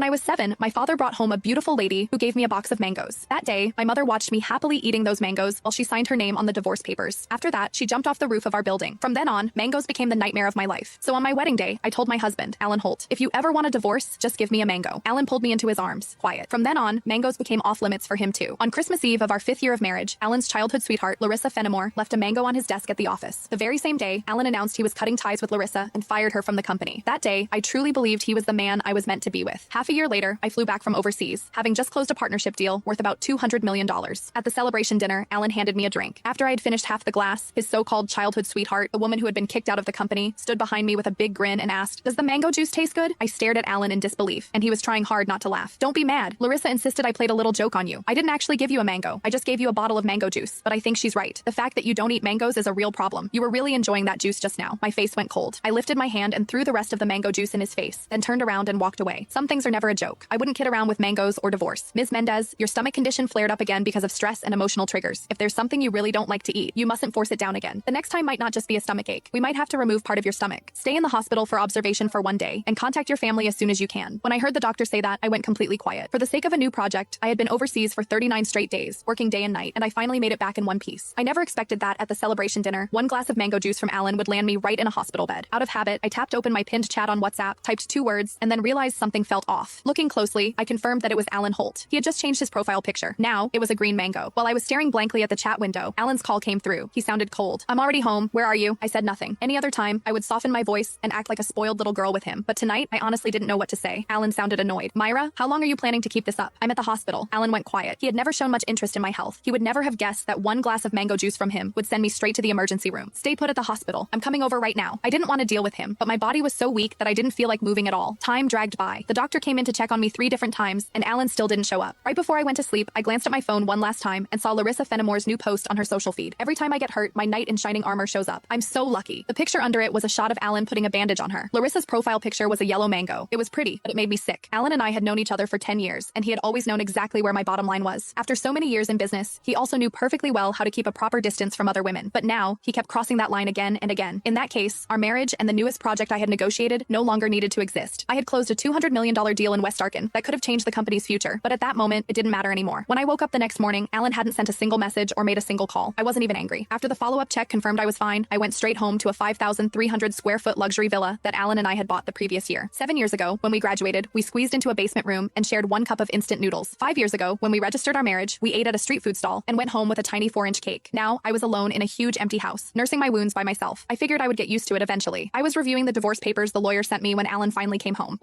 When I was 7, my father brought home a beautiful lady who gave me a box of mangoes. That day, my mother watched me happily eating those mangoes while she signed her name on the divorce papers. After that, she jumped off the roof of our building. From then on, mangoes became the nightmare of my life. So on my wedding day, I told my husband, Alan Holt, if you ever want a divorce, just give me a mango. Alan pulled me into his arms, quiet. From then on, mangoes became off limits for him too. On Christmas Eve of our 5th year of marriage, Alan's childhood sweetheart, Larissa Fenimore, left a mango on his desk at the office. The very same day, Alan announced he was cutting ties with Larissa and fired her from the company. That day, I truly believed he was the man I was meant to be with. Half a year later, I flew back from overseas, having just closed a partnership deal worth about $200 million. At the celebration dinner, Alan handed me a drink. After I had finished half the glass, his so-called childhood sweetheart, the woman who had been kicked out of the company, stood behind me with a big grin and asked, "Does the mango juice taste good?" I stared at Alan in disbelief, and he was trying hard not to laugh. "Don't be mad. Larissa insisted I played a little joke on you. I didn't actually give you a mango. I just gave you a bottle of mango juice. But I think she's right. The fact that you don't eat mangoes is a real problem. You were really enjoying that juice just now." My face went cold. I lifted my hand and threw the rest of the mango juice in his face, then turned around and walked away. Some things are never a joke. I wouldn't kid around with mangoes or divorce. Ms. Mendez, your stomach condition flared up again because of stress and emotional triggers. If there's something you really don't like to eat, you mustn't force it down again. The next time might not just be a stomach ache. We might have to remove part of your stomach. Stay in the hospital for observation for 1 day and contact your family as soon as you can. When I heard the doctor say that, I went completely quiet. For the sake of a new project, I had been overseas for 39 straight days, working day and night, and I finally made it back in one piece. I never expected that at the celebration dinner, one glass of mango juice from Alan would land me right in a hospital bed. Out of habit, I tapped open my pinned chat on WhatsApp, typed 2 words, and then realized something felt off. Looking closely, I confirmed that it was Alan Holt. He had just changed his profile picture. Now, it was a green mango. While I was staring blankly at the chat window, Alan's call came through. He sounded cold. "I'm already home. Where are you?" I said nothing. Any other time, I would soften my voice and act like a spoiled little girl with him. But tonight, I honestly didn't know what to say. Alan sounded annoyed. "Myra, how long are you planning to keep this up?" "I'm at the hospital." Alan went quiet. He had never shown much interest in my health. He would never have guessed that one glass of mango juice from him would send me straight to the emergency room. "Stay put at the hospital. I'm coming over right now." I didn't want to deal with him, but my body was so weak that I didn't feel like moving at all. Time dragged by. The doctor came in to check on me 3 different times, and Alan still didn't show up. Right before I went to sleep, I glanced at my phone one last time and saw Larissa Fenimore's new post on her social feed. "Every time I get hurt, my knight in shining armor shows up. I'm so lucky." The picture under it was a shot of Alan putting a bandage on her. Larissa's profile picture was a yellow mango. It was pretty, but it made me sick. Alan and I had known each other for 10 years, and he had always known exactly where my bottom line was. After so many years in business, he also knew perfectly well how to keep a proper distance from other women. But now, he kept crossing that line again and again. In that case, our marriage and the newest project I had negotiated no longer needed to exist. I had closed a $200 million deal in West Arkin that could have changed the company's future, but at that moment, it didn't matter anymore. When I woke up the next morning, Alan hadn't sent a single message or made a single call. I wasn't even angry. After the follow-up check confirmed I was fine, I went straight home to a 5,300 square foot luxury villa that Alan and I had bought the previous year. 7 years ago, when we graduated, we squeezed into a basement room and shared 1 cup of instant noodles. 5 years ago, when we registered our marriage, we ate at a street food stall and went home with a tiny 4-inch cake. Now, I was alone in a huge empty house, nursing my wounds by myself. I figured I would get used to it eventually. I was reviewing the divorce papers the lawyer sent me when Alan finally came home.